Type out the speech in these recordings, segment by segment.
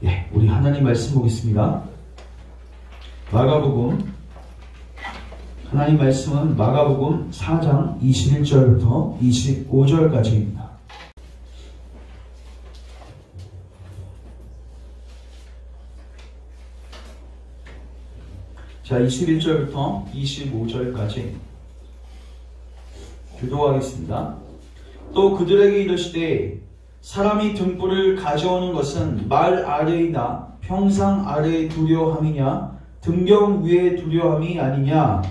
예, 우리 하나님 말씀 보겠습니다. 마가복음, 하나님 말씀은 마가복음 4장 21절부터 25절까지입니다. 자, 21절부터 25절까지 교도하겠습니다. 또 그들에게 이르시되 사람이 등불을 가져오는 것은 말 아래이나 평상 아래의 두려움이냐 등경 위의 두려움이 아니냐.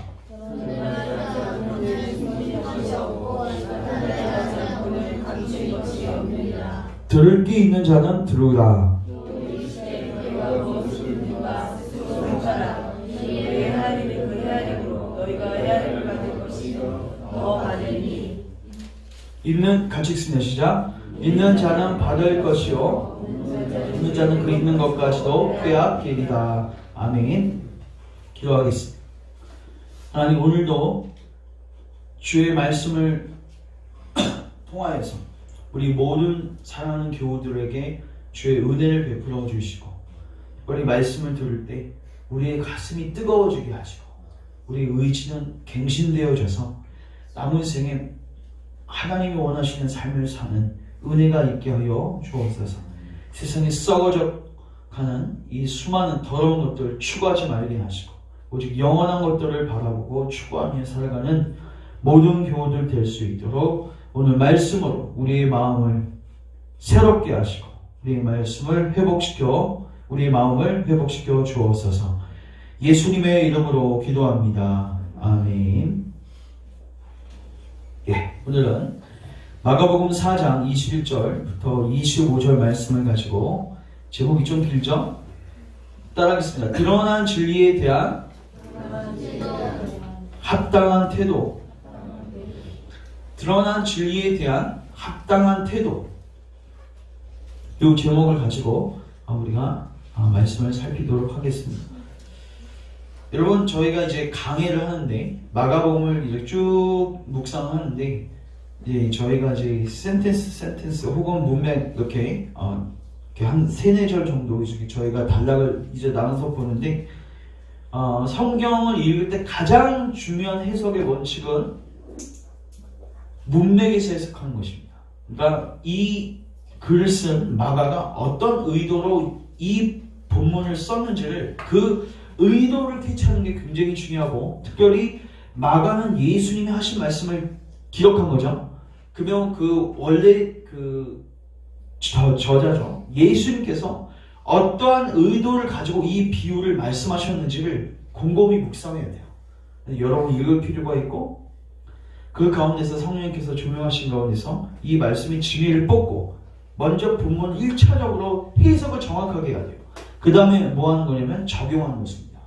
들을 귀 있는 자는 들으라. 있는, 같이 읽습니다. 시작. 있는 자는 받을 것이요 없는 자는 그 있는 것까지도 빼앗기리라. 아멘. 기도하겠습니다. 하나님, 오늘도 주의 말씀을 통하여서 우리 모든 사랑하는 교우들에게 주의 은혜를 베풀어 주시고, 우리 말씀을 들을 때 우리의 가슴이 뜨거워지게 하시고 우리 의지는 갱신되어져서 남은 생에 하나님이 원하시는 삶을 사는 은혜가 있게 하여 주옵소서. 세상에 썩어져 가는 이 수많은 더러운 것들을 추구하지 말게 하시고 오직 영원한 것들을 바라보고 추구하며 살아가는 모든 교우들 될 수 있도록 오늘 말씀으로 우리의 마음을 새롭게 하시고 우리의 말씀을 회복시켜 우리의 마음을 회복시켜 주옵소서. 예수님의 이름으로 기도합니다. 아멘. 예, 오늘은 마가복음 4장 21절부터 25절 말씀을 가지고, 제목이 좀 길죠? 따라하겠습니다. 드러난 진리에 대한 합당한 태도. 드러난 진리에 대한 합당한 태도. 이 제목을 가지고 우리가 말씀을 살피도록 하겠습니다. 여러분, 저희가 이제 강해를 하는데 마가복음을 이제 쭉 묵상하는데, 이제 저희가 이제 센텐스 혹은 문맥 이렇게 한 3-4절 정도 이렇게 저희가 단락을 이제 나눠서 보는데, 성경을 읽을 때 가장 중요한 해석의 원칙은 문맥에서 해석하는 것입니다. 그러니까 이 글을 쓴 마가가 어떤 의도로 이 본문을 썼는지를, 그 의도를 캐치하는 게 굉장히 중요하고, 특별히 마가는 예수님이 하신 말씀을 기록한 거죠. 그러면 그 원래 그 저자죠. 예수님께서 어떠한 의도를 가지고 이 비유를 말씀하셨는지를 곰곰이 묵상해야 돼요. 여러분 읽을 필요가 있고, 그 가운데서 성령님께서 조명하신 가운데서 이 말씀의 진리를 뽑고 먼저 본문 1차적으로 해석을 정확하게 해야 돼요. 그 다음에 뭐 하는 거냐면 적용하는 것입니다.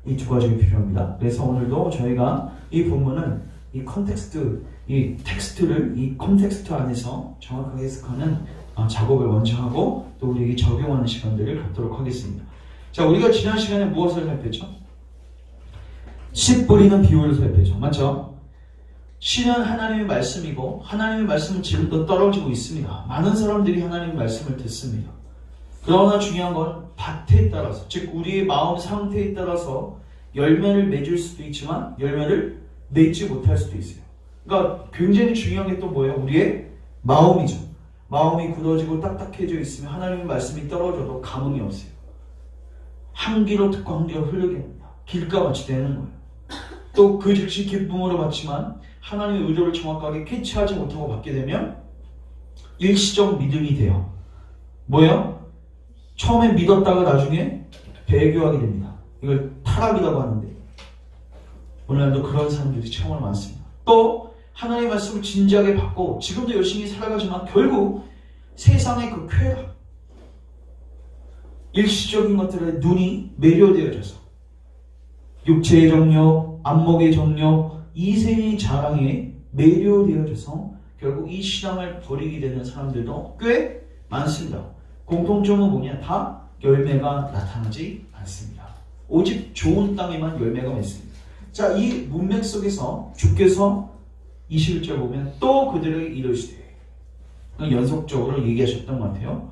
이 두 가지가 필요합니다. 그래서 오늘도 저희가 이 본문은 이 컨텍스트, 이 텍스트를 이 컨텍스트 안에서 정확하게 해석하는 작업을 먼저 하고 또 우리에게 적용하는 시간들을 갖도록 하겠습니다. 자, 우리가 지난 시간에 무엇을 살폈죠? 씨 뿌리는 비유를 살폈죠. 맞죠? 씨는 하나님의 말씀이고 하나님의 말씀은 지금도 떨어지고 있습니다. 많은 사람들이 하나님의 말씀을 듣습니다. 그러나 중요한 건 밭에 따라서, 즉 우리의 마음 상태에 따라서 열매를 맺을 수도 있지만 열매를 맺지 못할 수도 있어요. 그러니까 굉장히 중요한 게 또 뭐예요? 우리의 마음이죠. 마음이 굳어지고 딱딱해져 있으면 하나님의 말씀이 떨어져도 감흥이 없어요. 한 귀로 듣고 한 귀로 흐르게 됩니다. 길가같이 되는 거예요. 또 그 즉시 기쁨으로 받지만 하나님의 의도를 정확하게 캐치하지 못하고 받게 되면 일시적 믿음이 돼요. 뭐예요? 처음에 믿었다가 나중에 배교하게 됩니다. 이걸 타락이라고 하는데, 오늘날도 그런 사람들이 정말 많습니다. 또 하나님의 말씀을 진지하게 받고 지금도 열심히 살아가지만 결국 세상의 그 쾌락, 일시적인 것들에 눈이 매료되어져서 육체의 정욕, 안목의 정욕, 이생의 자랑에 매료되어져서 결국 이 신앙을 버리게 되는 사람들도 꽤 많습니다. 공통점은 뭐냐? 다 열매가 나타나지 않습니다. 오직 좋은 땅에만 열매가 맺습니다. 자, 이 문맥 속에서 주께서 21절 보면 또 그들에게 이르시되, 연속적으로 얘기하셨던 것 같아요.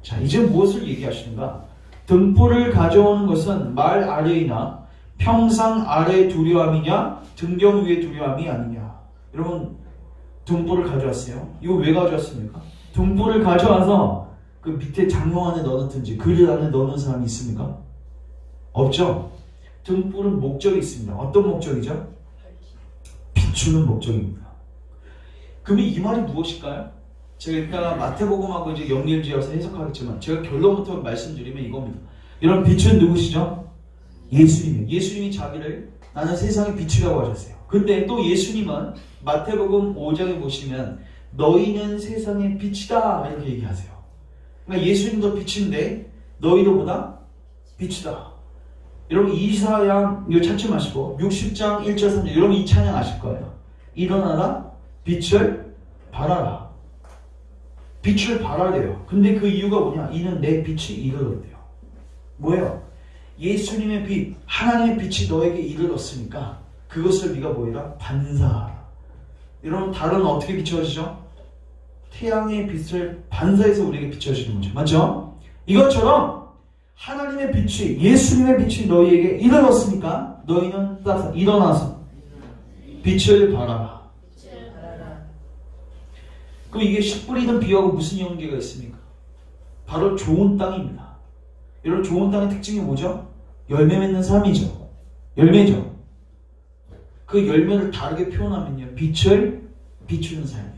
자, 이제 무엇을 얘기하시는가? 등불을 가져오는 것은 말 아래이나 평상 아래 두려움이냐 등경 위의 두려움이 아니냐. 여러분, 등불을 가져왔어요. 이거 왜 가져왔습니까? 등불을 가져와서 그 밑에 장롱 안에 넣어놓든지 그릇 안에 넣는 사람이 있습니까? 없죠? 등불은 목적이 있습니다. 어떤 목적이죠? 비추는 목적입니다. 그러면 이 말이 무엇일까요? 제가 이따가 마태복음하고 이제 연결지어서 해석하겠지만 제가 결론부터 말씀드리면 이겁니다. 여러분, 빛은 누구시죠? 예수님이에요. 예수님이 자기를 나는 세상의 빛이라고 하셨어요. 근데 또 예수님은 마태복음 5장에 보시면 너희는 세상의 빛이다 이렇게 얘기하세요. 그러니까 예수님도 빛인데 너희도 보다 빛이다. 여러분, 이사야 이거 찾지 마시고 60장 1절 3절 여러분 이 찬양 아실 거예요. 일어나라 빛을 발하라. 빛을 발하래요. 근데 그 이유가 뭐냐? 이는 내 빛이 이르렀대요. 뭐예요? 예수님의 빛, 하나님의 빛이 너에게 이르렀으니까 그것을 네가 뭐해라? 반사하라. 여러분, 달은 어떻게 비춰지죠? 태양의 빛을 반사해서 우리에게 비춰지는 거죠. 맞죠? 이것처럼 하나님의 빛이, 예수님의 빛이 너희에게 이르렀으니까 너희는 따라서 일어나서 빛을 발하라. 그럼 이게 씨 뿌리는 비하고 무슨 연계가 있습니까? 바로 좋은 땅입니다. 여러분, 좋은 땅의 특징이 뭐죠? 열매 맺는 삶이죠. 열매죠. 그 열매를 다르게 표현하면요, 빛을 비추는 삶이에요.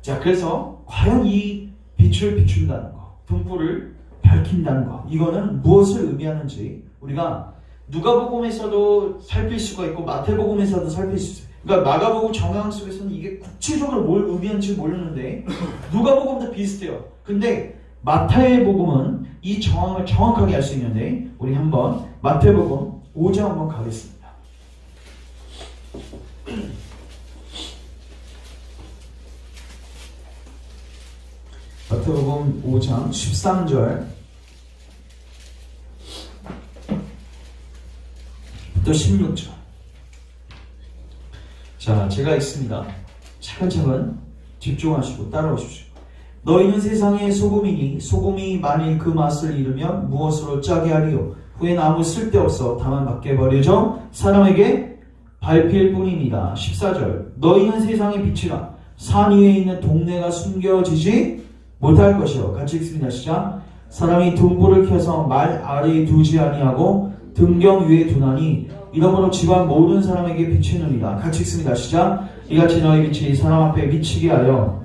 자, 그래서 과연 이 빛을 비춘다는 거, 등불을 밝힌다는 거, 이거는 무엇을 의미하는지 우리가 누가복음에서도 살필 수가 있고 마태복음에서도 살필 수 있어요. 그러니까 마가복음 정황 속에서는 이게 구체적으로 뭘 의미하는지 모르는데 누가복음도 비슷해요. 근데 마태복음은 이 정황을 정확하게 알 수 있는데 우리 한번 마태복음 5장 한번 가겠습니다. 마태복음 5장 13절 또 16절. 자, 제가 읽습니다. 차근차근 집중하시고 따라오십시오. 너희는 세상의 소금이니 소금이 만일 그 맛을 잃으면 무엇으로 짜게 하리요? 후엔 아무 쓸데없어 다만 밖에 버려져 사람에게 밟힐 뿐입니다. 14절. 너희는 세상의 빛이라 산 위에 있는 동네가 숨겨지지 못할 것이요. 같이 읽습니다. 시작. 사람이 등불을 켜서 말 아래에 두지 아니하고 등경 위에 두나니 이러므로 집안 모든 사람에게 비치느니라. 같이 읽습니다. 시작. 이같이 너희 빛이 사람 앞에 비치게 하여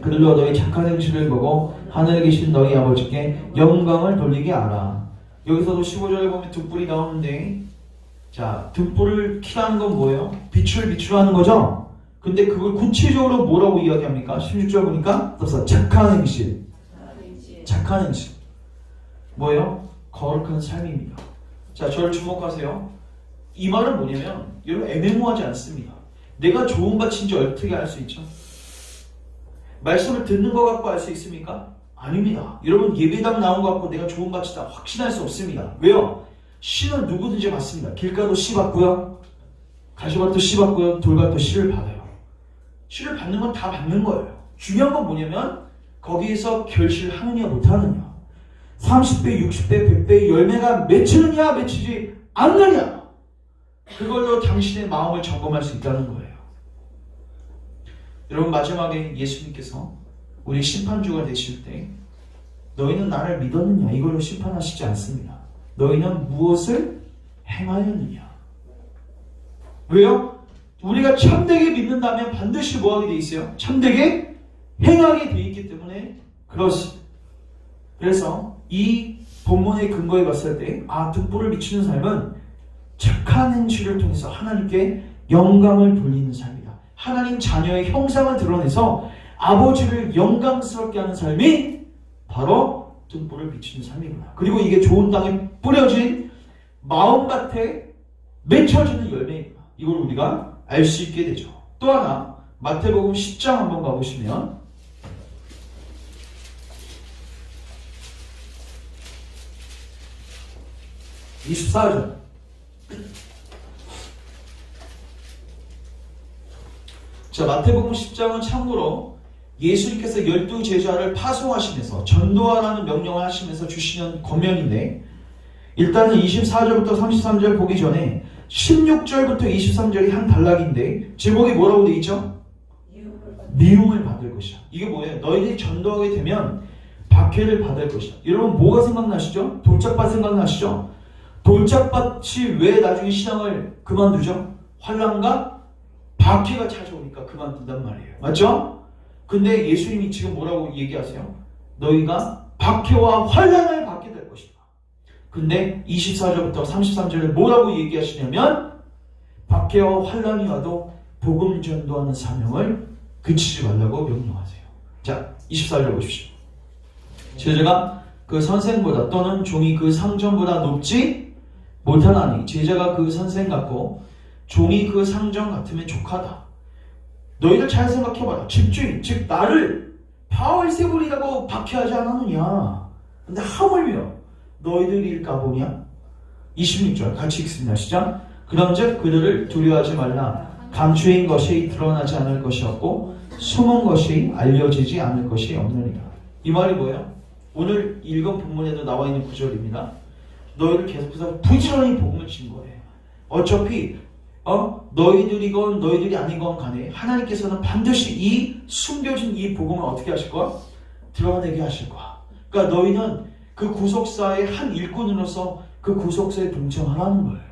그들로 너희 착한 행실을 보고 하늘에 계신 너희 아버지께 영광을 돌리게 하라. 여기서도 15절에 보면 등불이 나오는데, 자, 등불을 켜라는 건 뭐예요? 빛을 비추라는 거죠? 근데 그걸 구체적으로 뭐라고 이야기합니까? 16절 보니까 그래서 착한 행실. 착한 행실. 뭐예요? 거룩한 삶입니다. 자, 저를 주목하세요. 이 말은 뭐냐면 여러분 애매모호하지 않습니다. 내가 좋은 밭인지 어떻게 알 수 있죠? 말씀을 듣는 것 갖고 알 수 있습니까? 아닙니다. 여러분, 예배당 나온 것 갖고 내가 좋은 밭이다 확신할 수 없습니다. 왜요? 씨는 누구든지 받습니다. 길가도 씨 받고요, 가시밭도 씨 받고요, 돌밭도 씨를 받아요. 씨를 받는 건 다 받는 거예요. 중요한 건 뭐냐면 거기에서 결실하느냐 못하느냐, 30배, 60배, 100배의 열매가 맺히느냐 맺히지 않느냐, 그걸로 당신의 마음을 점검할 수 있다는 거예요. 여러분, 마지막에 예수님께서 우리 심판주가 되실 때 너희는 나를 믿었느냐 이걸로 심판하시지 않습니다. 너희는 무엇을 행하였느냐. 왜요? 우리가 참되게 믿는다면 반드시 뭐하게 돼 있어요? 참되게 행하게 돼 있기 때문에 그렇습니다. 그래서 이 본문의 근거에 봤을 때 등불을 비추는 삶은 착한 행실을 통해서 하나님께 영광을 돌리는 삶이다. 하나님 자녀의 형상을 드러내서 아버지를 영광스럽게 하는 삶이 바로 등불을 비추는 삶이구나. 그리고 이게 좋은 땅에 뿌려진 마음밭에 맺혀지는 열매이구나. 이걸 우리가 알 수 있게 되죠. 또 하나, 마태복음 10장 한번 가보시면 24절. 자, 마태복음 10장은 참고로 예수님께서 12제자를 파송하시면서 전도하라는 명령을 하시면서 주시는 권면인데, 일단은 24절부터 33절 보기 전에 16절부터 23절이 한 단락인데 제목이 뭐라고 되어 있죠? 미움을 받을 것이야. 이게 뭐예요? 너희들이 전도하게 되면 박해를 받을 것이다. 여러분 뭐가 생각나시죠? 돌짝밭 생각나시죠? 돌짝밭이 왜 나중에 신앙을 그만두죠? 환난과 박해가 찾아오니까 그만둔단 말이에요. 맞죠? 근데 예수님이 지금 뭐라고 얘기하세요? 너희가 박해와 환난을 받게 될 것이다. 근데 24절부터 33절에 뭐라고 얘기하시냐면 박해와 환난이 와도 복음 전도하는 사명을 그치지 말라고 명령하세요. 자, 24절 보십시오. 제자가 그 선생보다 또는 종이 그 상전보다 높지 못하나니 제자가 그 선생 같고 종이 그 상전 같으면 족하다. 너희들 잘 생각해봐라. 집주인, 즉 나를 바알세불이라고 박해하지 않았느냐. 근데 하물며 너희들일까 보냐. 26절 같이 읽습니다. 시작. 그런즉 그들을 두려워하지 말라. 감추인 것이 드러나지 않을 것이었고 숨은 것이 알려지지 않을 것이 없느니라. 이 말이 뭐예요? 오늘 읽은 본문에도 나와 있는 구절입니다. 너희를 계속해서 부지런히 복음을 진 거예요. 어차피 너희들이건 너희들이 아니건 간에 하나님께서는 반드시 이 숨겨진 이 복음을 어떻게 하실 거야? 드러내게 하실 거야. 그러니까 너희는 그 구속사의 한 일꾼으로서 그 구속사에 동참하라는 거예요.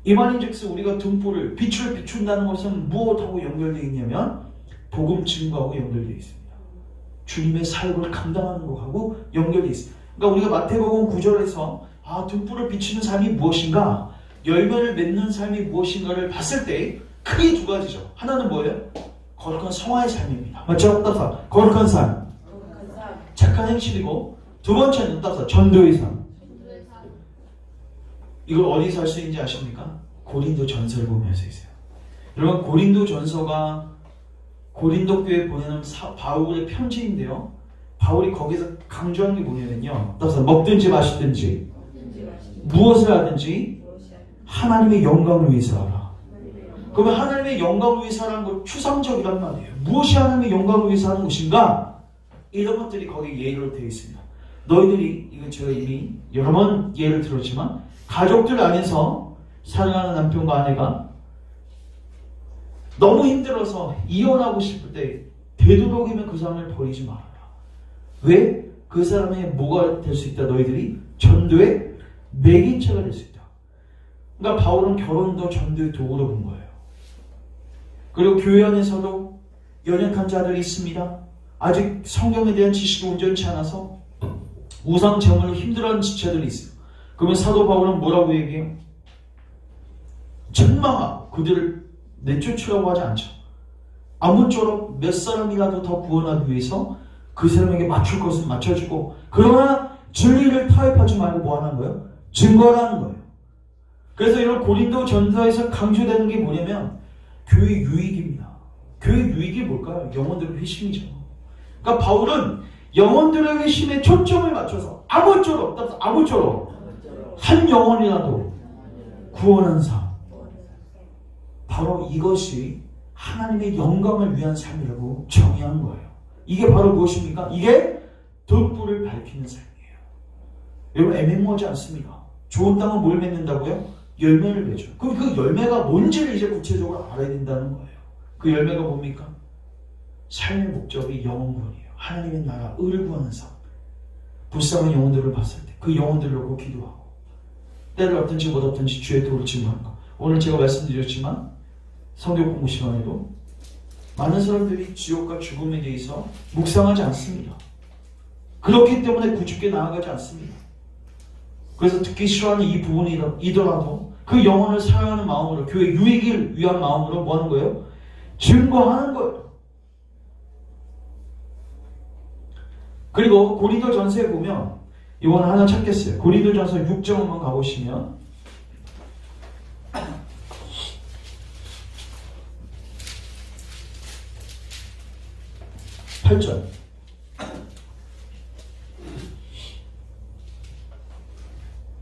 이 말인즉슨 우리가 등불을 빛을 비춘다는 것은 무엇하고 연결되어 있냐면 복음 증거하고 연결되어 있습니다. 주님의 사역을 감당하는 것하고 연결되어 있습니다. 그러니까 우리가 마태복음 9절에서 등불을 비추는 삶이 무엇인가, 열매를 맺는 삶이 무엇인가를 봤을 때 크게 두 가지죠. 하나는 뭐예요? 거룩한 성화의 삶입니다. 맞죠? 따라서 거룩한 삶, 착한 행실이고, 두 번째는 따라서 전도의 삶. 이걸 어디서 할 수 있는지 아십니까? 고린도 전서를 보면서 있어요. 여러분, 고린도 전서가 고린도 교회에 보내는 바울의 편지인데요. 바울이 거기서 강조하는 게 뭐냐면요. 따라서 먹든지 마시든지 무엇을 하든지 하나님의 영광을 위해서 하라. 그러면 하나님의 영광을 위해서 하라는 건 추상적이란 말이에요. 무엇이 하나님의 영광을 위해서 하는 것인가? 이런 것들이 거기 예로 되어 있습니다. 너희들이, 이건 제가 이미 여러 번 예를 들었지만, 가족들 안에서 사랑하는 남편과 아내가 너무 힘들어서 이혼하고 싶을 때 되도록이면 그 사람을 버리지 말아라. 왜? 그 사람의 뭐가 될 수 있다? 너희들이 전도의 매개체가 될 수 있다. 그러니까 바울은 결혼도 전도의 도구로 본 거예요. 그리고 교회 안에서도 연약한 자들이 있습니다. 아직 성경에 대한 지식이 온전치 않아서 우상 제물로 힘들어하는 지체들이 있어요. 그러면 사도 바울은 뭐라고 얘기해요? 책망하고 그들을 내쫓으라고 하지 않죠. 아무쪼록 몇 사람이라도 더 구원하기 위해서 그 사람에게 맞출 것은 맞춰주고, 그러나 진리를 타협하지 말고 뭐 하는 거예요? 증거하는 거예요. 그래서 이런 고린도 전서에서 강조되는 게 뭐냐면 교회 유익입니다. 교회 유익이 뭘까요? 영혼들의 회심이죠. 그러니까 바울은 영혼들의 회심에 초점을 맞춰서 아무쪼록 한 영혼이라도 구원한 삶, 바로 이것이 하나님의 영광을 위한 삶이라고 정의한 거예요. 이게 바로 무엇입니까? 이게 등불을 밝히는 삶이에요. 여러분, 애매모호하지 않습니다. 좋은 땅은 뭘 맺는다고요? 열매를 맺죠. 그럼 그 열매가 뭔지를 이제 구체적으로 알아야 된다는 거예요. 그 열매가 뭡니까? 삶의 목적이 영혼 구원이에요. 하나님의 나라, 의를 구하는 삶. 불쌍한 영혼들을 봤을 때 그 영혼들을 놓고 기도하고, 때를 얻든지 못 얻든지 주의 도를 증거하는 것. 오늘 제가 말씀드렸지만 성경 공부 시간에도 많은 사람들이 지옥과 죽음에 대해서 묵상하지 않습니다. 그렇기 때문에 구주께 나아가지 않습니다. 그래서 듣기 싫어하는 이 부분이더라도 그 영혼을 사랑하는 마음으로, 교회 유익을 위한 마음으로 뭐 하는 거예요? 증거하는 거예요. 그리고 고린도 전서에 보면, 이건 하나 찾겠어요. 고린도 전서 6장 한번 가보시면, 8절.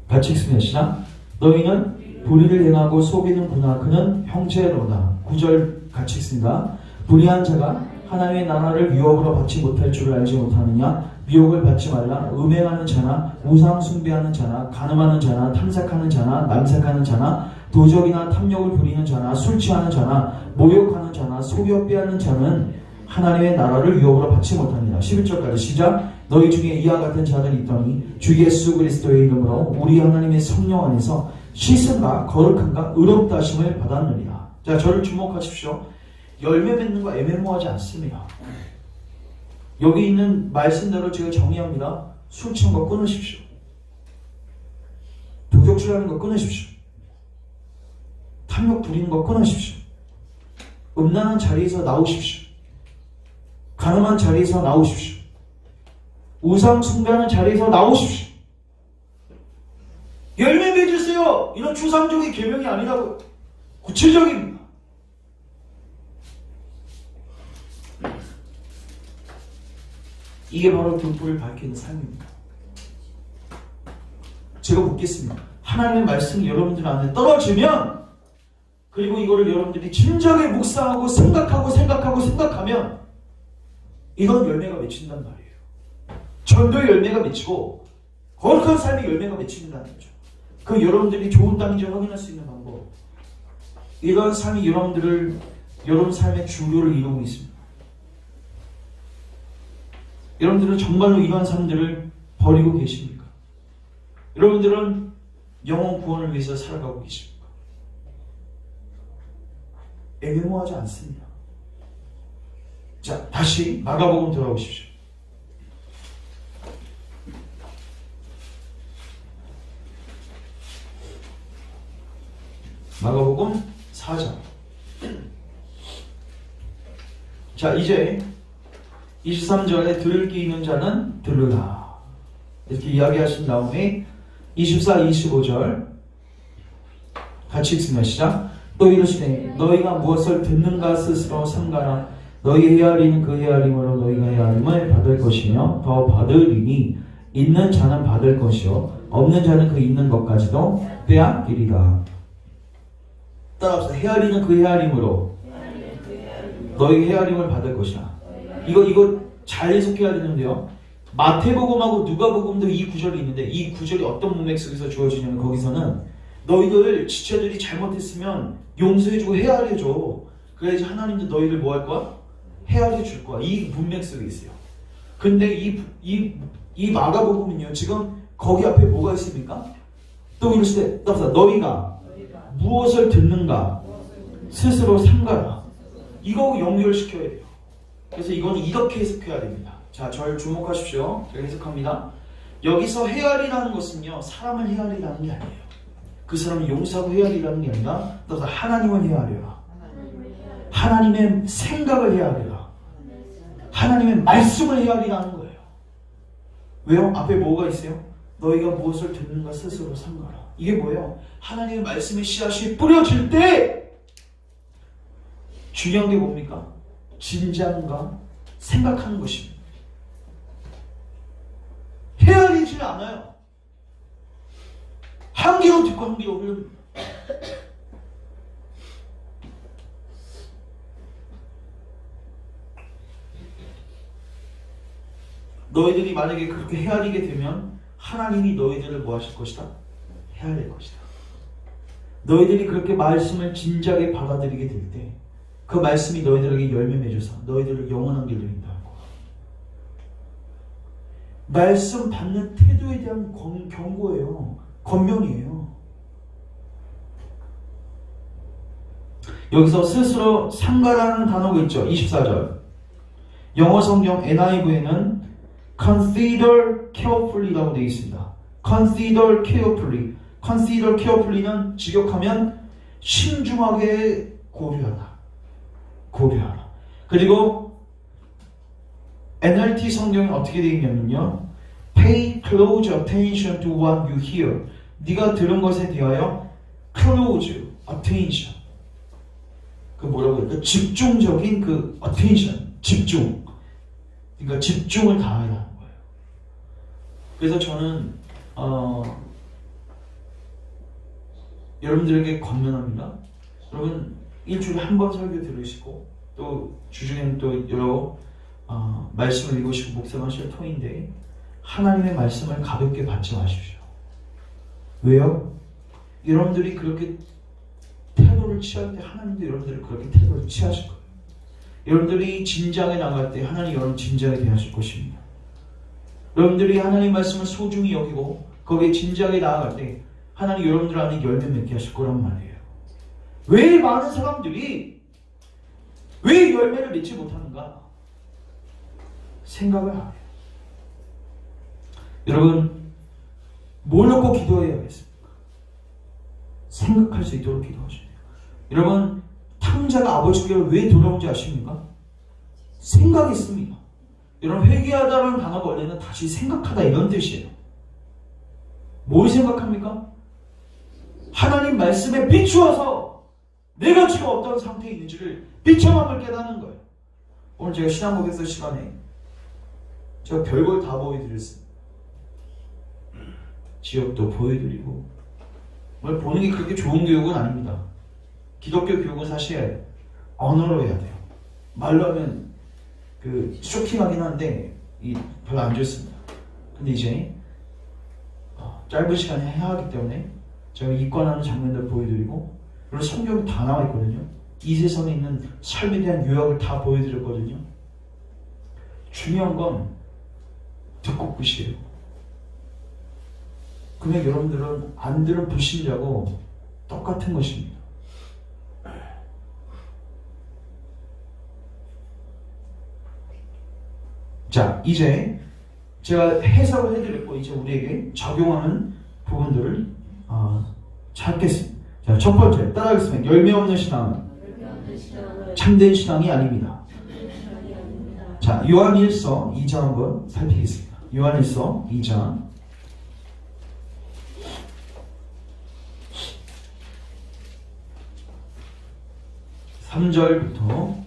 같이 읽습니다. 시작. 너희는 불의를 행하고 속이는구나. 그는 형제로다. 9절 같이 읽습니다. 불의한 자가 하나님의 나라를 유혹으로 받지 못할 줄을 알지 못하느냐? 미혹을 받지 말라. 음행하는 자나 우상 숭배하는 자나 간음하는 자나 탐색하는 자나 남색하는 자나 도적이나 탐욕을 부리는 자나 술 취하는 자나 모욕하는 자나 속여 빼앗는 자는 하나님의 나라를 유혹으로 받지 못하느냐. 11절까지 시작. 너희 중에 이와 같은 자들이 있더니 주 예수 그리스도의 이름으로 우리 하나님의 성령 안에서 씻음과 거룩함과 의롭다 하심을 받았느니라. 자, 저를 주목하십시오. 열매 맺는 거 애매모호하지 않습니다. 여기 있는 말씀대로 제가 정의합니다. 술 취한 거 끊으십시오. 도적질하는 거 끊으십시오. 탐욕 부리는 거 끊으십시오. 음란한 자리에서 나오십시오. 가늠한 자리에서 나오십시오. 우상 숭배하는 자리에서 나오십시오. 열매 맺으세요. 이런 추상적인 계명이 아니라고. 구체적입니다. 이게 바로 등불을 밝히는 삶입니다. 제가 묻겠습니다. 하나님의 말씀이 여러분들 안에 떨어지면, 그리고 이거를 여러분들이 진작에 묵상하고 생각하면 이건 열매가 맺힌단 말이에요. 전도의 열매가 맺히고 거룩한 삶의 열매가 맺힌다는 거죠. 그 여러분들이 좋은 땅인지 확인할 수 있는 방법. 이런 삶이 여러분 삶의 주류를 이루고 있습니다. 여러분들은 정말로 이러한 삶들을 버리고 계십니까? 여러분들은 영혼 구원을 위해서 살아가고 계십니까? 애매모호하지 않습니다. 자, 다시 마가복음 돌아오십시오. 마가복음 4장. 자, 이제 23절에 들을 귀 있는 자는 들으라. 이렇게 이야기하신 다음에 24, 25절 같이 읽습니다. 시작. 또 이르시되 너희가 무엇을 듣는가 스스로 삼가라. 너희 헤아리는 그 헤아림으로 너희가 헤아림을 받을 것이며 더 받으리니 있는 자는 받을 것이요 없는 자는 그 있는 것까지도 빼앗기리라. 따라합시다. 헤아리는 그 헤아림으로 너희 헤아림을 받을 것이야. 이거 잘 해석해야 되는데요. 마태복음하고 누가복음도 이 구절이 있는데, 이 구절이 어떤 문맥 속에서 주어지냐면, 거기서는 너희들 지체들이 잘못했으면 용서해주고 헤아려줘. 그래야지 하나님도 너희를 뭐 할 거야? 헤아려 줄 거야. 이 문맥 속에 있어요. 근데 이 마가복음은요, 지금 거기 앞에 뭐가 있습니까? 또 이르시되 너희가 무엇을 듣는가 스스로 삼가라. 이거 연결시켜야 돼요. 그래서 이건 이렇게 해석해야 됩니다. 자, 저를 주목하십시오. 제가 해석합니다. 여기서 헤아리라는 것은요, 사람을 헤아리라는 게 아니에요. 그 사람을 용서하고 헤아리라는 게 아니라 따라서 하나님을 헤아려라. 하나님의 생각을 헤아려라. 하나님의 말씀을 헤아리라는 거예요. 왜요? 앞에 뭐가 있어요? 너희가 무엇을 듣는가 스스로 삼가라. 이게 뭐예요? 하나님의 말씀의 씨앗이 뿌려질 때 중요한 게 뭡니까? 진지함과 생각하는 것입니다. 헤아리지 않아요. 한 귀로 듣고 한 귀로 흘립니다. 너희들이 만약에 그렇게 헤아리게 되면 하나님이 너희들을 뭐 하실 것이다? 헤아릴 것이다. 너희들이 그렇게 말씀을 진지하게 받아들이게 될 때 그 말씀이 너희들에게 열매 맺어서 너희들을 영원한 길로 인도할 거야. 말씀 받는 태도에 대한 경고예요. 권면이에요. 여기서 스스로 삼가라는 단어가 있죠. 24절. 영어 성경 NIV에는 consider carefully라고 되어 있습니다. consider carefully. consider carefully는 직역하면 신중하게 고려하다. 고려하라. 그리고 NLT 성경이 어떻게 되어 있냐면요. Pay close attention to what you hear. 네가 들은 것에 대하여 close attention. 그 뭐라고 해야 돼? 집중적인 그 attention. 집중. 그러니까 집중을 다하라는 거예요. 그래서 저는 여러분들에게 권면합니다. 여러분 일주일에 한 번 설교 들으시고 또 주중에는 또 여러 말씀을 읽으시고 묵상하실 토인데 하나님의 말씀을 가볍게 받지 마십시오. 왜요? 여러분들이 그렇게 태도를 취할 때 하나님도 여러분들을 그렇게 태도를 취하실 거예요. 여러분들이 진작에 나갈 때 하나님 여러분 진작에 대하실 것입니다. 여러분들이 하나님 말씀을 소중히 여기고 거기에 진작에 나아갈 때 하나님 여러분들 안에 열매 맺게 하실 거란 말이에요. 왜 많은 사람들이 왜 열매를 맺지 못하는가? 생각을 안 해요. 여러분 뭘 놓고 기도해야겠습니까? 생각할 수 있도록 기도하셔야 돼요. 여러분 탕자가 아버지께로 왜 돌아온지 아십니까? 생각했습니다. 여러분 회개하다라는 단어가 원래는 다시 생각하다 이런 뜻이에요. 뭘 생각합니까? 하나님 말씀에 비추어서 내가 지금 어떤 상태에 있는지를 비참함을 깨닫는 거예요. 오늘 제가 신앙고백서 시간에 제가 별걸 다 보여드렸어요. 지역도 보여드리고 보는 게 그렇게 좋은 교육은 아닙니다. 기독교 교육은 사실 언어로 해야 돼요. 말로 하면 쇼킹하긴 한데 별로 안 좋습니다. 근데 이제 짧은 시간에 해야 하기 때문에 제가 이권하는 장면들을 보여드리고 그리고 성경이 다 나와 있거든요. 이 세상에 있는 삶에 대한 요약을 다 보여드렸거든요. 중요한 건 듣고 끝이에요. 그러면 여러분들은 안 들은 불신자고 똑같은 것입니다. 자, 이제 제가 해석을 해드렸고 이제 우리에게 적용하는 부분들을 찾겠습니다. 자, 첫 번째 따라하겠습니다. 열매 없는 신앙은 참된 신앙이 아닙니다. 자, 요한일서 2장 한번 살피겠습니다. 요한일서 2장 3절부터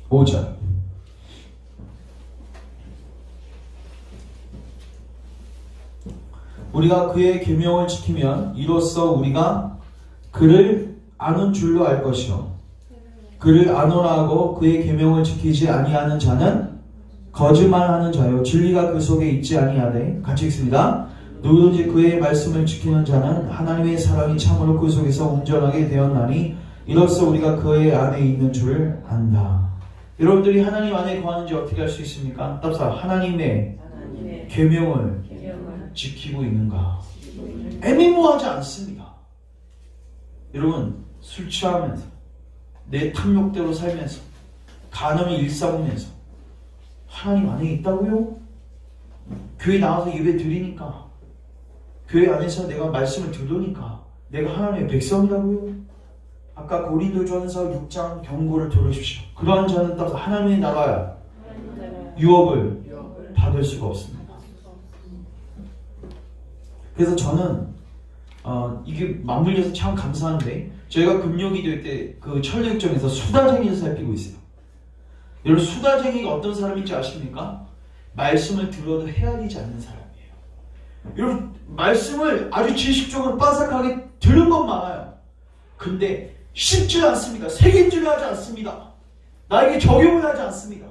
5절. 우리가 그의 계명을 지키면 이로써 우리가 그를 아는 줄로 알 것이요 그를 아노라 하고 그의 계명을 지키지 아니하는 자는 거짓말하는 자요 진리가 그 속에 있지 아니하되. 같이 읽습니다. 누구든지 그의 말씀을 지키는 자는 하나님의 사랑이 참으로 그 속에서 온전하게 되었나니 이로써 우리가 그의 안에 있는 줄 안다. 여러분들이 하나님 안에 거하는지 어떻게 알 수 있습니까? 답사 하나님의 계명을 지키고 있는가? 애매모호하지 않습니다. 여러분 술 취하면서 내 탐욕대로 살면서 간음을 일삼으면서 하나님 안에 있다고요? 교회 나와서 예배 드리니까 교회 안에서 내가 말씀을 들으니까 내가 하나님의 백성이라고요? 아까 고린도전서 6장 경고를 들으십시오. 그러한 자는 딱 하나님의 나라야 유업을 받을 수가 없습니다. 그래서 저는 이게 맞물려서 참 감사한데 저희가 금요기도회 때 그 천리육정에서 수다쟁이를 살피고 있어요. 여러분 수다쟁이가 어떤 사람인지 아십니까? 말씀을 들어도 헤아리지 않는 사람이에요. 여러분 말씀을 아주 지식적으로 빠삭하게 들은 건 많아요. 근데 쉽지 않습니다. 새김질을 하지 않습니다. 나에게 적용을 하지 않습니다.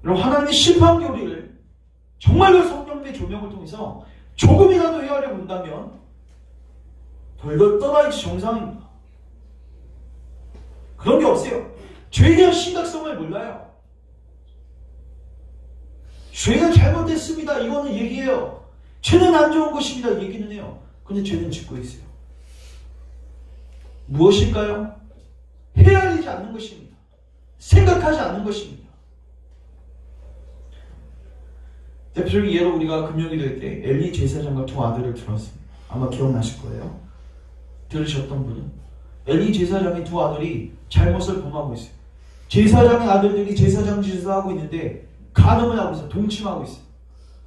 여러분 하나님의 심판 교리를 정말로 성령의 조명을 통해서 조금이라도 헤아려 본다면 덜덜 떠나야지 정상입니다. 그런 게 없어요. 죄에 대한 심각성을 몰라요. 죄는 잘못됐습니다. 이거는 얘기해요. 죄는 안 좋은 것입니다. 얘기는 해요. 근데 죄는 짓고 있어요. 무엇일까요? 헤아리지 않는 것입니다. 생각하지 않는 것입니다. 대표적인 예로 우리가 금요기도회 때 엘리 제사장과 두 아들을 들었습니다. 아마 기억나실 거예요. 들으셨던 분은 엘리 제사장의 두 아들이 잘못을 범하고 있어요. 제사장의 아들들이 제사장 짓을 하고 있는데 간음을 하고 있어요. 동침하고 있어요.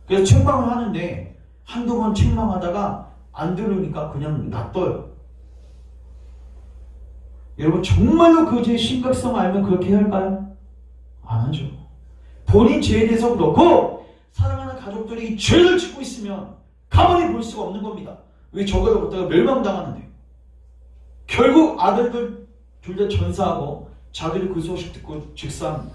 그래서 책망을 하는데 한두 번 책망하다가 안 들으니까 그냥 놔둬요. 여러분 정말로 그 죄의 심각성을 알면 그렇게 해야 할까요? 안 하죠. 본인 죄에 대해서 그렇고 사랑하는 가족들이 죄를 짓고 있으면 가만히 볼 수가 없는 겁니다. 왜 저거를 갖다가 멸망당하는데. 결국 아들들 둘 다 전사하고 자기를 그 소식 듣고 즉사합니다.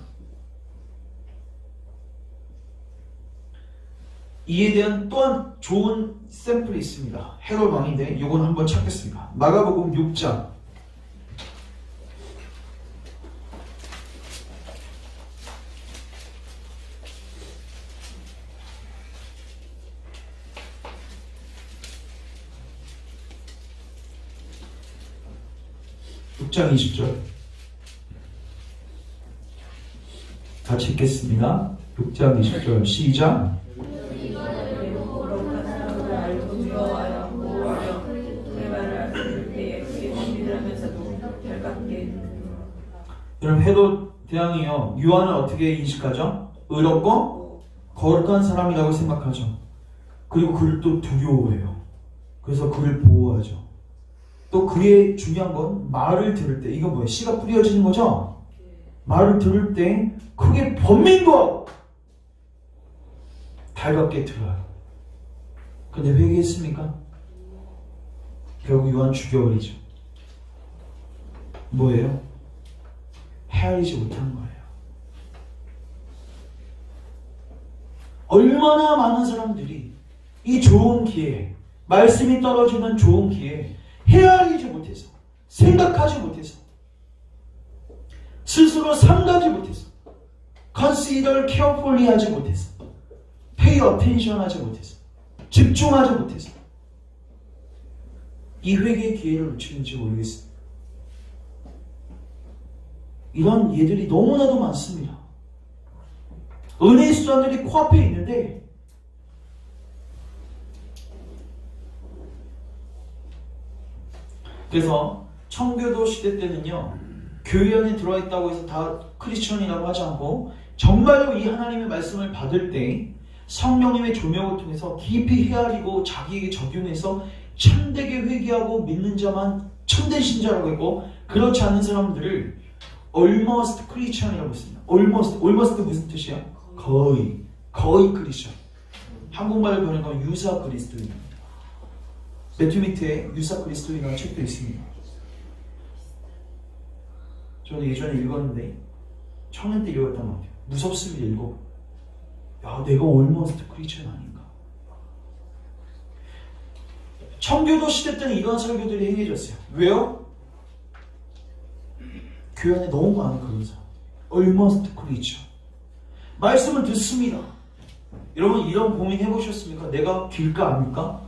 이에 대한 또한 좋은 샘플이 있습니다. 헤롯 왕인데 이건 한번 찾겠습니다. 마가복음 6장 20절 같이 읽겠습니다. 6장 20절 시작. 여러분 헤롯 대왕이요 요한을 어떻게 인식하죠? 의롭고 거룩한 사람이라고 생각하죠. 그리고 그를 또 두려워해요. 그래서 그를 보호하죠. 또 그의 중요한 건 말을 들을 때 이거 뭐예요? 씨가 뿌려지는 거죠? 말을 들을 때 크게 번민도 하고 달갑게 들어요. 근데 회개했습니까? 결국 요한 죽여버리죠. 뭐예요? 헤아리지 못한 거예요. 얼마나 많은 사람들이 이 좋은 기회, 말씀이 떨어지는 좋은 기회 헤아리지 못해서, 생각하지 못해서, 스스로 삼가지 못해서, consider carefully 하지 못해서, pay attention 하지 못해서, 집중하지 못해서 이 회개의 기회를 놓치는지 모르겠습니다. 이런 예들이 너무나도 많습니다. 은혜의 수단들이 코앞에 있는데 그래서 청교도 시대 때는요 교회 안에 들어와 있다고 해서 다 크리스천이라고 하지 않고 정말로 이 하나님의 말씀을 받을 때 성령님의 조명을 통해서 깊이 헤아리고 자기에게 적용해서 참되게 회개하고 믿는 자만 참된 신자라고 했고 그렇지 않은 사람들을 almost 크리스천이라고 했습니다. almost 무슨 뜻이야? 거의 크리스천. 한국말로 번역하면 유사 그리스도인입니다. 매튜 밑에 유사 그리스도인이라는 책도 있습니다. 저는 예전에 읽었는데 청년 때 읽었던 것 같아요. 무섭습니다. 읽어. 야, 내가 almost 크리스천 아닌가? 청교도 시대 때는 이런 설교들이 행해졌어요. 왜요? 교회 안에 너무 많은 그런 사람. almost 크리스천. 말씀을 듣습니다. 여러분 이런 고민 해보셨습니까? 내가 길가 아닐까?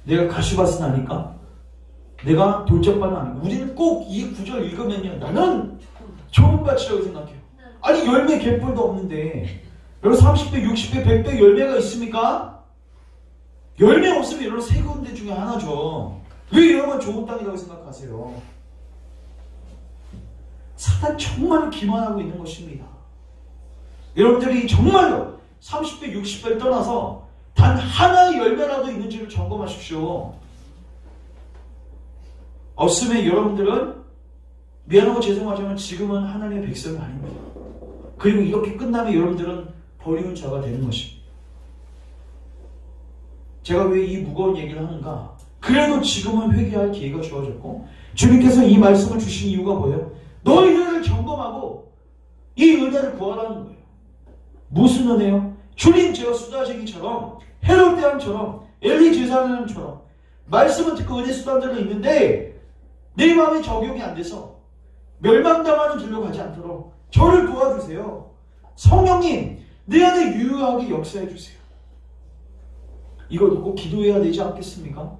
내가 가시밭은 아닐까? 내가 돌짝밭은 아닐까? 우리는 꼭 이 구절 읽으면요 나는 좋은 밭이라고 생각해요. 아니 열매 개뿔도 없는데 여러분 30배, 60배, 100배 열매가 있습니까? 열매 없으면 여러분 세 군데 중에 하나죠. 왜 여러분 좋은 땅이라고 생각하세요? 사단 정말 기만하고 있는 것입니다. 여러분들이 정말로 30배, 60배를 떠나서 단 하나의 열매라도 있는지를 점검하십시오. 없으면 여러분들은 미안하고 죄송하지만 지금은 하나님의 백성이 아닙니다. 그리고 이렇게 끝나면 여러분들은 버리운 자가 되는 것입니다. 제가 왜 이 무거운 얘기를 하는가? 그래도 지금은 회개할 기회가 주어졌고 주님께서 이 말씀을 주신 이유가 뭐예요? 너희들을 점검하고 이 은혜를 구하라는 거예요. 무슨 은혜요? 주님 제가 수다쟁이처럼 헤롯 대왕처럼 엘리 제사장처럼 말씀은 듣고 은혜 수단들은 있는데 내 마음에 적용이 안 돼서 멸망당하는 길로 가지 않도록 저를 도와주세요. 성령님 내 안에 유효하게 역사해 주세요. 이거 꼭 기도해야 되지 않겠습니까?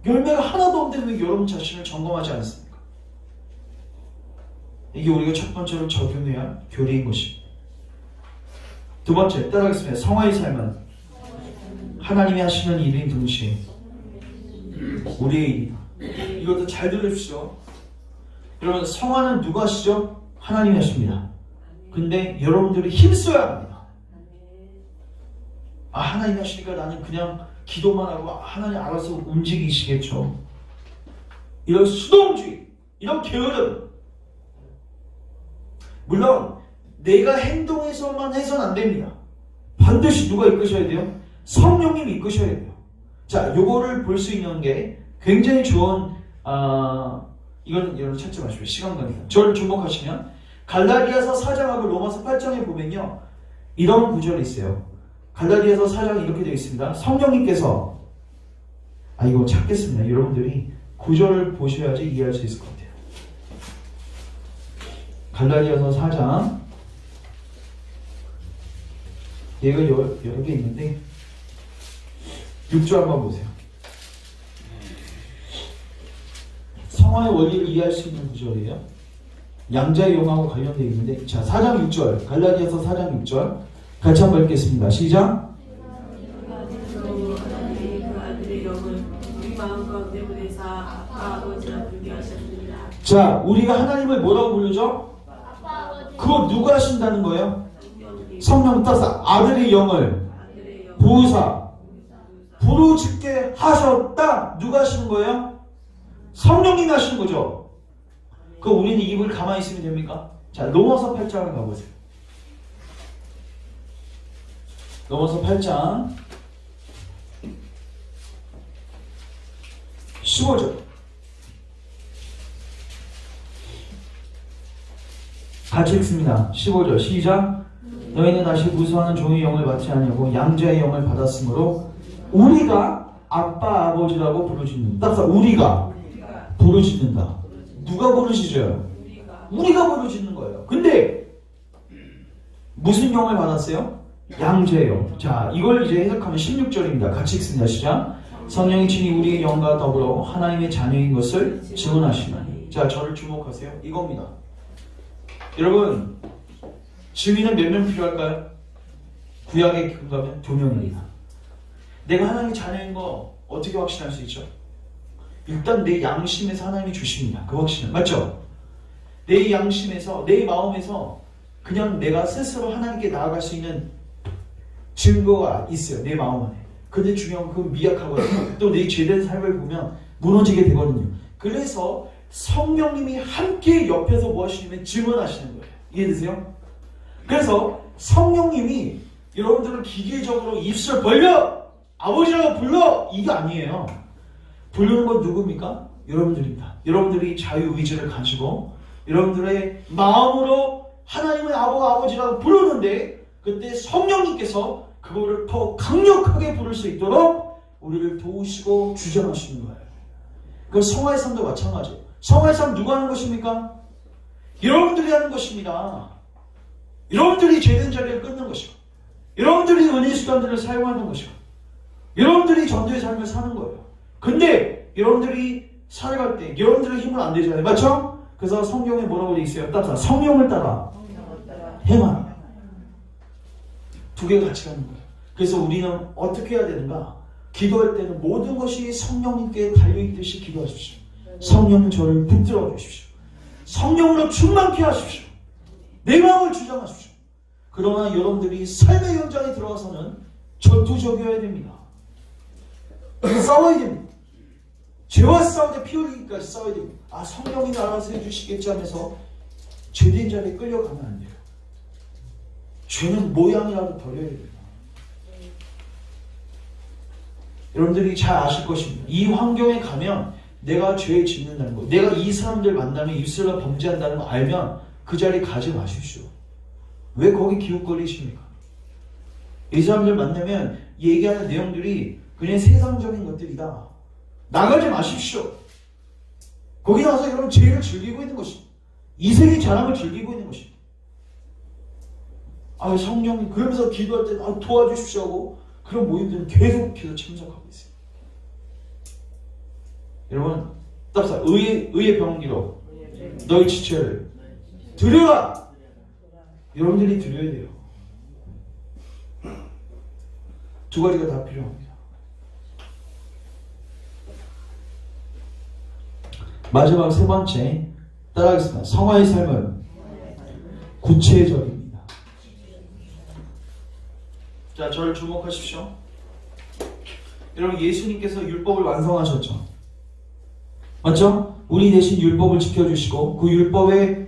열매가 하나도 없는데 왜 여러분 자신을 점검하지 않습니까? 이게 우리가 첫 번째로 적용해야 할 교리인 것입니다. 두 번째, 따라하겠습니다. 성화의 삶은 하나님이 하시는 일인 동시에 우리의 일이다. 이것도 잘 들으십시오. 여러분, 성화는 누가 하시죠? 하나님이 하십니다. 근데 여러분들이 힘써야 합니다. 아, 하나님이 하시니까 나는 그냥 기도만 하고 하나님 알아서 움직이시겠죠. 이런 수동주의, 이런 게으름. 물론 내가 행동해서만 해서는 안 됩니다. 반드시 누가 이끄셔야 돼요? 성령님이 이끄셔야 돼요. 자, 요거를 볼 수 있는 게 굉장히 좋은 이건 여러분 찾지 마시고 시간 관계상 저를 주목하시면 갈라디아서 4장하고 로마서 8장에 보면요 이런 구절이 있어요. 갈라디아서 4장이 이렇게 되어 있습니다. 성령님께서 이거 찾겠습니다. 여러분들이 구절을 보셔야지 이해할 수 있을 것 같아요. 갈라디아서 4장 얘가 여러 개 있는데 6절 한번 보세요. 성화의 원리를 이해할 수 있는 구절이에요. 양자의 용하고 관련되어 있는데 자 4장 6절 갈라디아서 4장 6절 같이 한번 읽겠습니다. 시작. 자 우리가 하나님을 뭐라고 부르죠? 그거 누가 하신다는 거예요? 성령 따서 아들의 영을 보으사 부르짖게 하셨다. 누가 하시는 거예요? 성령님이 하시는 거죠. 그 우리는 입을 가만히 있으면 됩니까? 자 로마서 8장을 가보세요. 로마서 8장 15절 같이 읽습니다. 15절 시작. 너희는 다시 무수하는 종의 영을 받지 아니하고 양자의 영을 받았으므로 우리가 아빠 아버지라고 부르짖는다. 따라서 우리가 부르짖는다. 누가 부르짖어요? 우리가 부르짖는 거예요. 근데 무슨 영을 받았어요? 양자의 영. 자 이걸 이제 해석하면 16절입니다. 같이 읽습니다. 시작. 성령이 친히 우리의 영과 더불어 하나님의 자녀인 것을 증언하시나니. 자 저를 주목하세요. 이겁니다. 여러분 증인은 몇 명 필요할까요? 구약에 가면 2명입니다. 내가 하나님의 자녀인 거 어떻게 확신할 수 있죠? 일단 내 양심에서 하나님이 주십니다. 그 확신은 맞죠? 내 양심에서 내 마음에서 그냥 내가 스스로 하나님께 나아갈 수 있는 증거가 있어요. 내 마음 안에. 근데 중요한 건 그건 미약하거든요. 또 내 죄된 삶을 보면 무너지게 되거든요. 그래서 성령님이 함께 옆에서 뭐 하시냐면 증언하시는 거예요. 이해되세요? 그래서 성령님이 여러분들을 기계적으로 입술을 벌려! 아버지라고 불러! 이게 아니에요. 부르는 건 누굽니까? 여러분들입니다. 여러분들이 자유의지를 가지고 여러분들의 마음으로 하나님의 아버지라고 부르는데 그때 성령님께서 그거를 더 강력하게 부를 수 있도록 우리를 도우시고 주장하시는 거예요. 그 성화의 삶도 마찬가지예요. 성화의 삶 누가 하는 것입니까? 여러분들이 하는 것입니다. 여러분들이 죄된 자리를 끊는 것이고 여러분들이 은혜의 수단들을 사용하는 것이고 여러분들이 전도의 삶을 사는 거예요. 근데 여러분들이 살아갈 때 여러분들의 힘은 안 되잖아요. 맞죠? 그래서 성경에 뭐라고 되어 있어요? 따라 성령을 따라 행하라. 두 개가 같이 가는 거예요. 그래서 우리는 어떻게 해야 되는가? 기도할 때는 모든 것이 성령님께 달려있듯이 기도하십시오. 성령은 저를 붙들어 주십시오. 성령으로 충만케 하십시오. 내 마음을 주장하십시오. 그러나 여러분들이 삶의 현장에 들어가서는 전투적이어야 됩니다. 싸워야 됩니다. 죄와 싸우되 피 흘리기까지 싸워야 됩니다. 성령이 알아서 해주시겠지 하면서 죄된 자리에 끌려가면 안 돼요. 죄는 모양이라도 버려야 됩니다. 여러분들이 잘 아실 것입니다. 이 환경에 가면 내가 죄에 짓는다는 거, 내가 이 사람들 만나면 입술로 범죄한다는 거 알면 그 자리에 가지 마십시오. 왜 거기 기웃거리십니까? 이 사람들 만나면 얘기하는 내용들이 그냥 세상적인 것들이다. 나가지 마십시오. 거기 나와서 여러분 죄를 즐기고 있는 것입니다. 이생의 자랑을 즐기고 있는 것입니다. 성령님 그러면서 기도할 때 도와주십시오 하고 그런 모임들은 계속해서 참석하고 있어요. 여러분 답사 의의 병기로 너희 지체를 드려라. 여러분들이 드려야 돼요. 두 가지가 다 필요합니다. 마지막 세 번째 따라하겠습니다. 성화의 삶은 구체적입니다. 자, 저를 주목하십시오. 여러분 예수님께서 율법을 완성하셨죠. 맞죠? 우리 대신 율법을 지켜주시고 그 율법의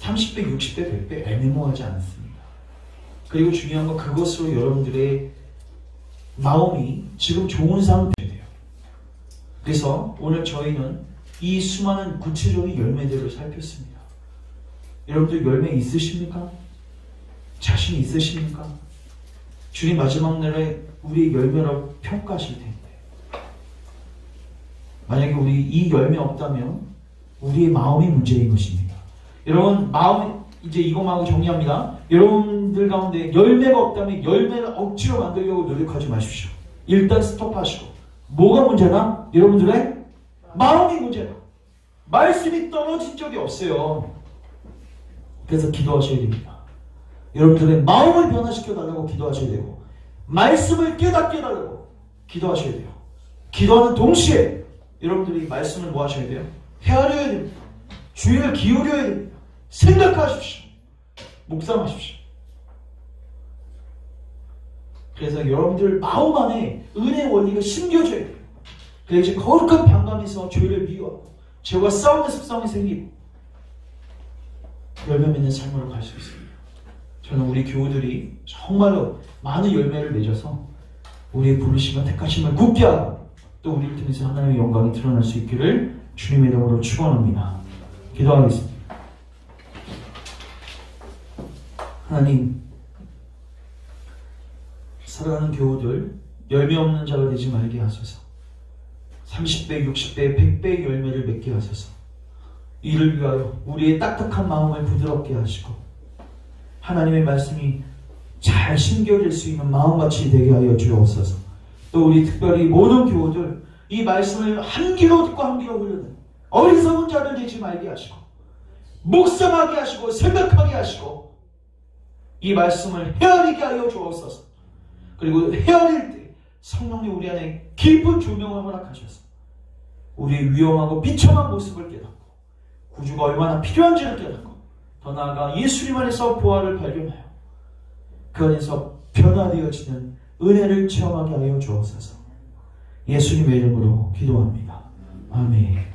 30배, 60배, 100배 애매모호하지 않습니다. 그리고 중요한 건 그것으로 여러분들의 마음이 지금 좋은 상태가 돼요. 그래서 오늘 저희는 이 수많은 구체적인 열매들을 살폈습니다. 여러분들 열매 있으십니까? 자신 있으십니까? 주님 마지막 날에 우리의 열매라고 평가하실 텐데, 만약에 우리 이 열매 없다면 우리의 마음이 문제인 것입니다. 여러분, 마음, 이제 이것만 정리합니다. 여러분들 가운데 열매가 없다면 열매를 억지로 만들려고 노력하지 마십시오. 일단 스톱하시고. 뭐가 문제나? 여러분들의 마음이 문제다. 말씀이 떨어진 적이 없어요. 그래서 기도하셔야 됩니다. 여러분들의 마음을 변화시켜 달라고 기도하셔야 되고, 말씀을 깨닫게 해달라고 기도하셔야 돼요. 기도하는 동시에 여러분들이 말씀을 뭐 하셔야 돼요? 헤아려야 됩니다. 주의를 기울여야 됩니다. 생각하십시오. 묵상하십시오. 그래서 여러분들 마음 안에 은혜의 원리가 심겨져야 돼요. 그래서 이제 거룩한 반감에서 죄를 미워하고 죄와 싸우는 습성이 생기고 열매 맺는 삶으로 갈 수 있습니다. 저는 우리 교우들이 정말로 많은 열매를 맺어서 우리의 부르심과 택하심을 굳게 하고 또 우리를 통해서 하나님의 영광이 드러날 수 있기를 주님의 이름으로 축원합니다. 기도하겠습니다. 하나님, 사랑하는 교우들 열매 없는 자가 되지 말게 하소서. 30배, 60배, 100배의 열매를 맺게 하소서. 이를 위하여 우리의 딱딱한 마음을 부드럽게 하시고 하나님의 말씀이 잘 심겨질 수 있는 마음같이 되게 하여 주옵소서. 또 우리 특별히 모든 교우들 이 말씀을 한 귀로 듣고 한 귀로 흐르는 어리석은 자들 되지 말게 하시고 묵상하게 하시고 생각하게 하시고 이 말씀을 헤아리게 하여 주옵소서. 그리고 헤아릴 때 성령님 우리 안에 깊은 조명을 허락하셔서 우리의 위험하고 비참한 모습을 깨닫고 구주가 얼마나 필요한지를 깨닫고 더 나아가 예수님 안에서 보화를 발견하여 그 안에서 변화되어지는 은혜를 체험하게 하여 주옵소서. 예수님의 이름으로 기도합니다. 아멘.